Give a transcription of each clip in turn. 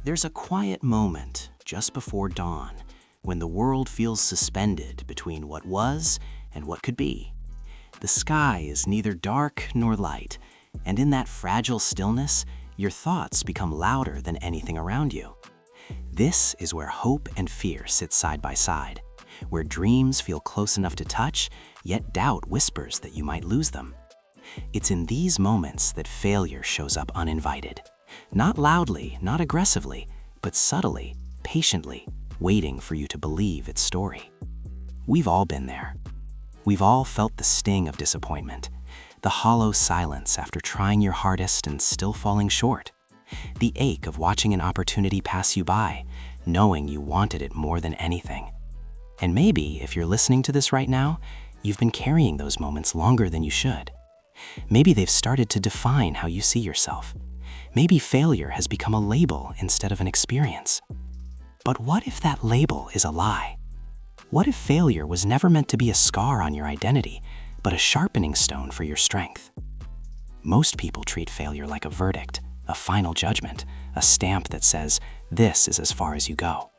There's a quiet moment just before dawn when the world feels suspended between what was and what could be. The sky is neither dark nor light, and in that fragile stillness, your thoughts become louder than anything around you. This is where hope and fear sit side by side, where dreams feel close enough to touch, yet doubt whispers that you might lose them. It's in these moments that failure shows up uninvited. Not loudly, not aggressively, but subtly, patiently, waiting for you to believe its story. We've all been there. We've all felt the sting of disappointment, the hollow silence after trying your hardest and still falling short, the ache of watching an opportunity pass you by, knowing you wanted it more than anything. And maybe, if you're listening to this right now, you've been carrying those moments longer than you should. Maybe they've started to define how you see yourself. Maybe failure has become a label instead of an experience. But what if that label is a lie? What if failure was never meant to be a scar on your identity, but a sharpening stone for your strength? Most people treat failure like a verdict, a final judgment, a stamp that says, this is as far as you go.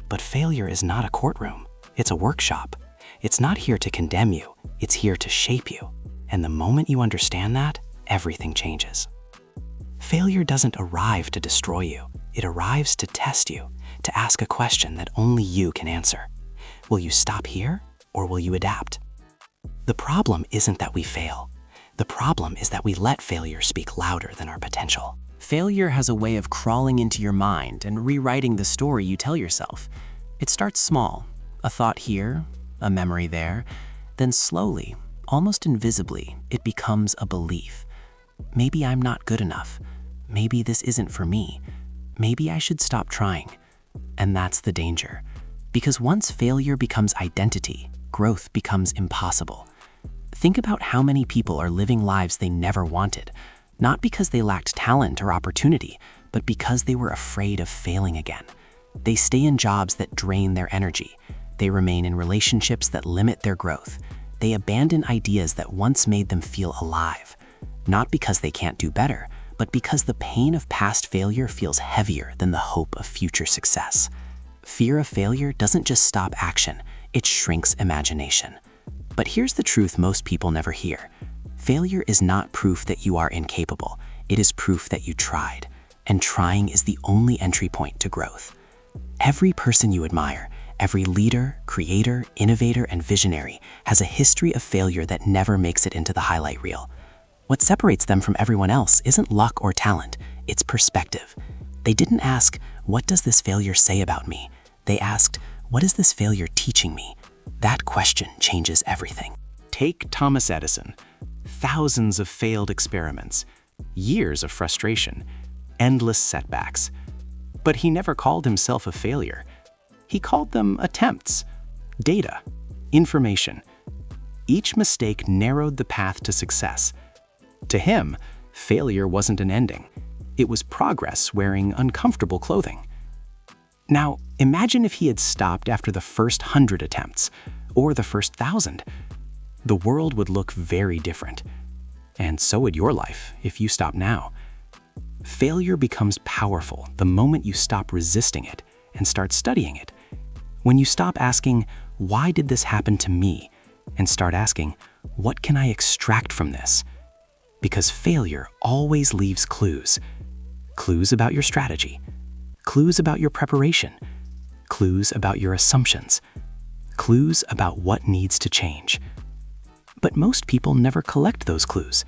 But failure is not a courtroom, it's a workshop. It's not here to condemn you, it's here to shape you. And the moment you understand that, everything changes. Failure doesn't arrive to destroy you. It arrives to test you, to ask a question that only you can answer. Will you stop here, or will you adapt? The problem isn't that we fail. The problem is that we let failure speak louder than our potential. Failure has a way of crawling into your mind and rewriting the story you tell yourself. It starts small, a thought here, a memory there, then slowly, almost invisibly, it becomes a belief. Maybe I'm not good enough. Maybe this isn't for me. Maybe I should stop trying. And that's the danger. Because once failure becomes identity, growth becomes impossible. Think about how many people are living lives they never wanted, not because they lacked talent or opportunity, but because they were afraid of failing again. They stay in jobs that drain their energy. They remain in relationships that limit their growth. They abandon ideas that once made them feel alive. Not because they can't do better, but because the pain of past failure feels heavier than the hope of future success. Fear of failure doesn't just stop action, it shrinks imagination. But here's the truth most people never hear. Failure is not proof that you are incapable, it is proof that you tried. And trying is the only entry point to growth. Every person you admire, every leader, creator, innovator, and visionary has a history of failure that never makes it into the highlight reel. What separates them from everyone else isn't luck or talent, it's perspective. They didn't ask, what does this failure say about me? They asked, what is this failure teaching me? That question changes everything. Take Thomas Edison. Thousands of failed experiments, years of frustration, endless setbacks. But he never called himself a failure. He called them attempts, data, information. Each mistake narrowed the path to success. To him, failure wasn't an ending. It was progress wearing uncomfortable clothing. Now, imagine if he had stopped after the first 100 attempts, or the first 1,000. The world would look very different. And so would your life if you stop now. Failure becomes powerful the moment you stop resisting it and start studying it. When you stop asking, why did this happen to me? And start asking, what can I extract from this? Because failure always leaves clues. Clues about your strategy. Clues about your preparation. Clues about your assumptions. Clues about what needs to change. But most people never collect those clues.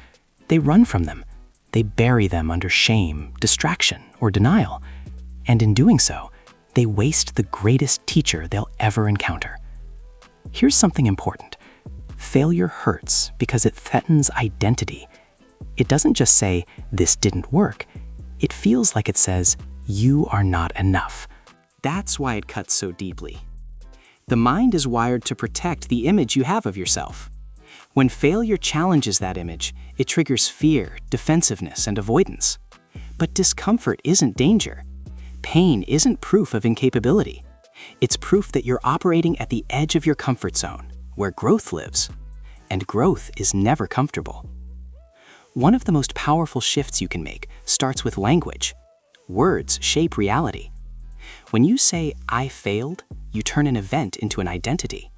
They run from them. They bury them under shame, distraction, or denial. And in doing so, they waste the greatest teacher they'll ever encounter. Here's something important. Failure hurts because it threatens identity. It doesn't just say, this didn't work. It feels like it says, you are not enough. That's why it cuts so deeply. The mind is wired to protect the image you have of yourself. When failure challenges that image, it triggers fear, defensiveness, and avoidance. But discomfort isn't danger. Pain isn't proof of incapability. It's proof that you're operating at the edge of your comfort zone, where growth lives. And growth is never comfortable. One of the most powerful shifts you can make starts with language. Words shape reality. When you say, "I failed," you turn an event into an identity.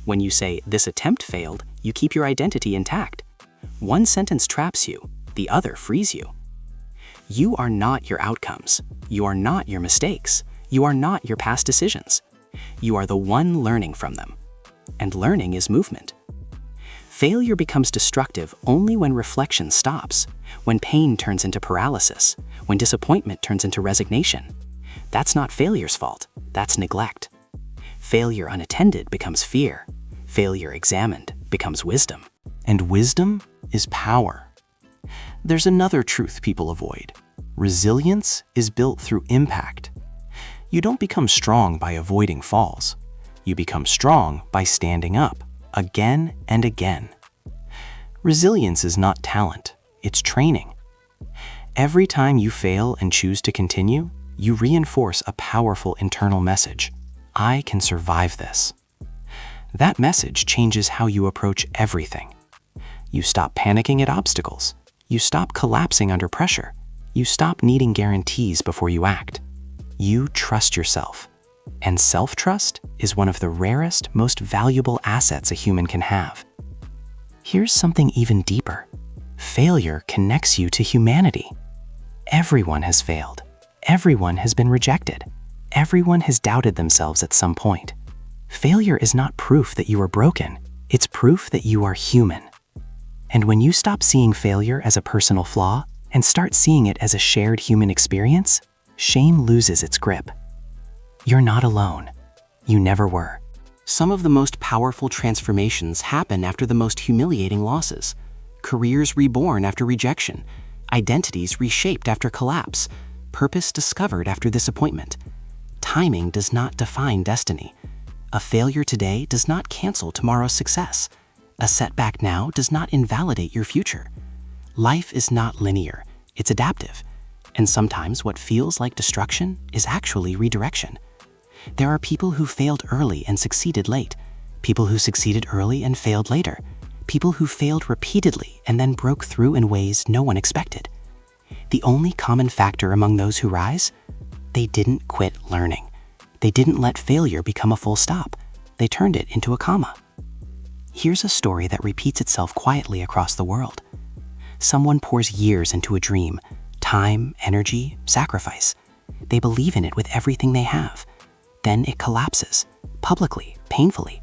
When you say, "This attempt failed," you keep your identity intact. One sentence traps you, the other frees you. You are not your outcomes. You are not your mistakes. You are not your past decisions. You are the one learning from them. And learning is movement. Failure becomes destructive only when reflection stops, when pain turns into paralysis, when disappointment turns into resignation. That's not failure's fault, that's neglect. Failure unattended becomes fear. Failure examined becomes wisdom. And wisdom is power. There's another truth people avoid. Resilience is built through impact. You don't become strong by avoiding falls. You become strong by standing up, again and again. Resilience is not talent, it's training. Every time you fail and choose to continue, you reinforce a powerful internal message. I can survive this. That message changes how you approach everything. You stop panicking at obstacles. You stop collapsing under pressure. You stop needing guarantees before you act. You trust yourself. And self-trust is one of the rarest, most valuable assets a human can have. Here's something even deeper. Failure connects you to humanity. Everyone has failed. Everyone has been rejected. Everyone has doubted themselves at some point. Failure is not proof that you are broken. It's proof that you are human. And when you stop seeing failure as a personal flaw and start seeing it as a shared human experience, shame loses its grip. You're not alone. You never were. Some of the most powerful transformations happen after the most humiliating losses. Careers reborn after rejection, identities reshaped after collapse, purpose discovered after disappointment. Timing does not define destiny. A failure today does not cancel tomorrow's success. A setback now does not invalidate your future. Life is not linear, it's adaptive. And sometimes what feels like destruction is actually redirection. There are people who failed early and succeeded late, people who succeeded early and failed later, people who failed repeatedly and then broke through in ways no one expected. The only common factor among those who rise? They didn't quit learning. They didn't let failure become a full stop. They turned it into a comma. Here's a story that repeats itself quietly across the world. Someone pours years into a dream, time, energy, sacrifice. They believe in it with everything they have. Then it collapses, publicly, painfully.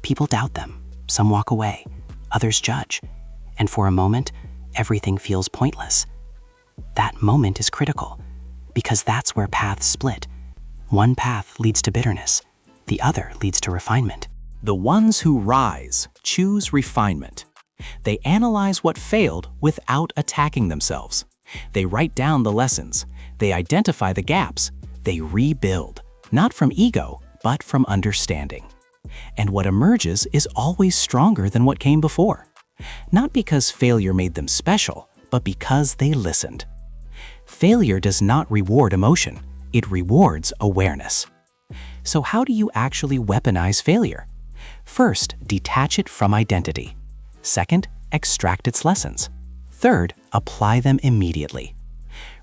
People doubt them. Some walk away. Others judge. And for a moment, everything feels pointless. That moment is critical, because that's where paths split. One path leads to bitterness. The other leads to refinement. The ones who rise choose refinement. They analyze what failed without attacking themselves. They write down the lessons. They identify the gaps. They rebuild, not from ego, but from understanding. And what emerges is always stronger than what came before. Not because failure made them special, but because they listened. Failure does not reward emotion. It rewards awareness. So how do you actually weaponize failure? First, detach it from identity. Second, extract its lessons. Third, apply them immediately.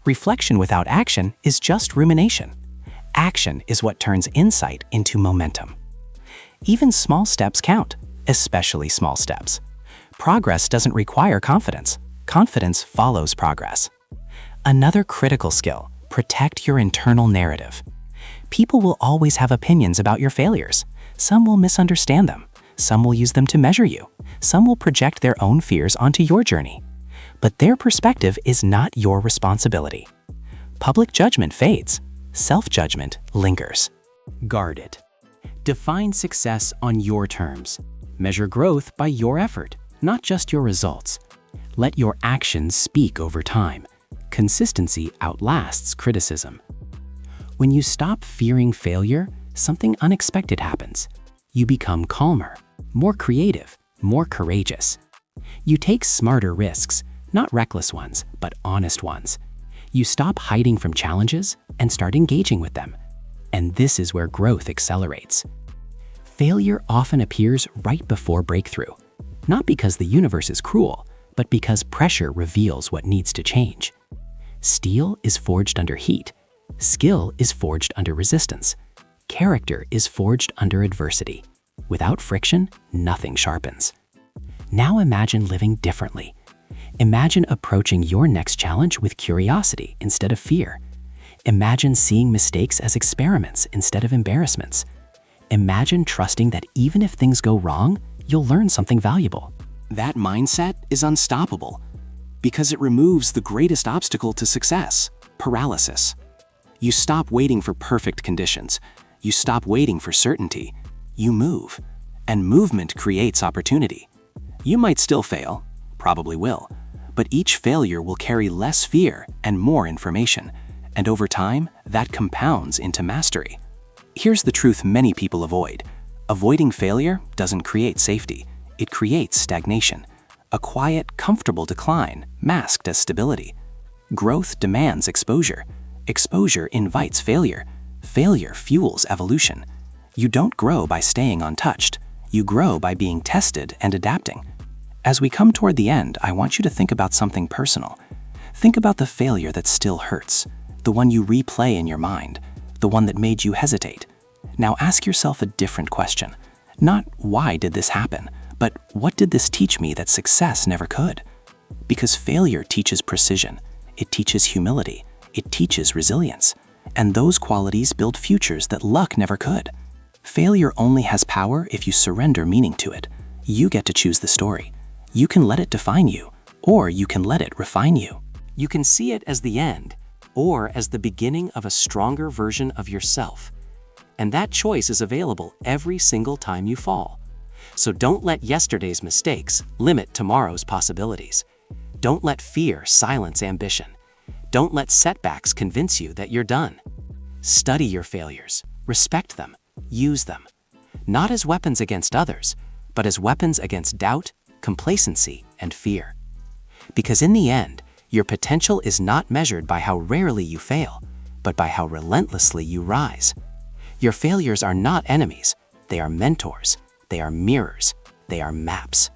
Reflection without action is just rumination. Action is what turns insight into momentum. Even small steps count, especially small steps. Progress doesn't require confidence. Confidence follows progress. Another critical skill: protect your internal narrative. People will always have opinions about your failures. Some will misunderstand them. Some will use them to measure you. Some will project their own fears onto your journey. But their perspective is not your responsibility. Public judgment fades. Self-judgment lingers. Guard it. Define success on your terms. Measure growth by your effort, not just your results. Let your actions speak over time. Consistency outlasts criticism. When you stop fearing failure, something unexpected happens. You become calmer, more creative, more courageous. You take smarter risks, not reckless ones, but honest ones. You stop hiding from challenges and start engaging with them. And this is where growth accelerates. Failure often appears right before breakthrough, not because the universe is cruel, but because pressure reveals what needs to change. Steel is forged under heat, Skill is forged under resistance. Character is forged under adversity. Without friction, nothing sharpens. Now imagine living differently. Imagine approaching your next challenge with curiosity instead of fear. Imagine seeing mistakes as experiments instead of embarrassments. Imagine trusting that even if things go wrong, you'll learn something valuable. That mindset is unstoppable because it removes the greatest obstacle to success: paralysis. You stop waiting for perfect conditions. You stop waiting for certainty. You move, and movement creates opportunity. You might still fail, probably will, but each failure will carry less fear and more information, and over time, that compounds into mastery. Here's the truth many people avoid. Avoiding failure doesn't create safety. It creates stagnation, a quiet, comfortable decline masked as stability. Growth demands exposure. Exposure invites failure. Failure fuels evolution. You don't grow by staying untouched. You grow by being tested and adapting. As we come toward the end, I want you to think about something personal. Think about the failure that still hurts, the one you replay in your mind, the one that made you hesitate. Now ask yourself a different question. Not why did this happen, but what did this teach me that success never could? Because failure teaches precision, it teaches humility, it teaches resilience, and those qualities build futures that luck never could. Failure only has power if you surrender meaning to it. You get to choose the story. You can let it define you, or you can let it refine you. You can see it as the end, or as the beginning of a stronger version of yourself. And that choice is available every single time you fall. So don't let yesterday's mistakes limit tomorrow's possibilities. Don't let fear silence ambition. Don't let setbacks convince you that you're done. Study your failures, respect them, use them. Not as weapons against others, but as weapons against doubt, complacency, and fear. Because in the end, your potential is not measured by how rarely you fail, but by how relentlessly you rise. Your failures are not enemies, they are mentors, they are mirrors, they are maps.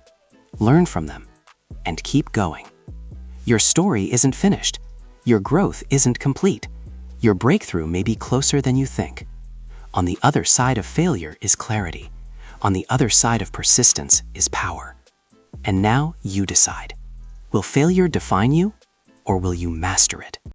Learn from them and keep going. Your story isn't finished. Your growth isn't complete. Your breakthrough may be closer than you think. On the other side of failure is clarity. On the other side of persistence is power. And now you decide. Will failure define you, or will you master it?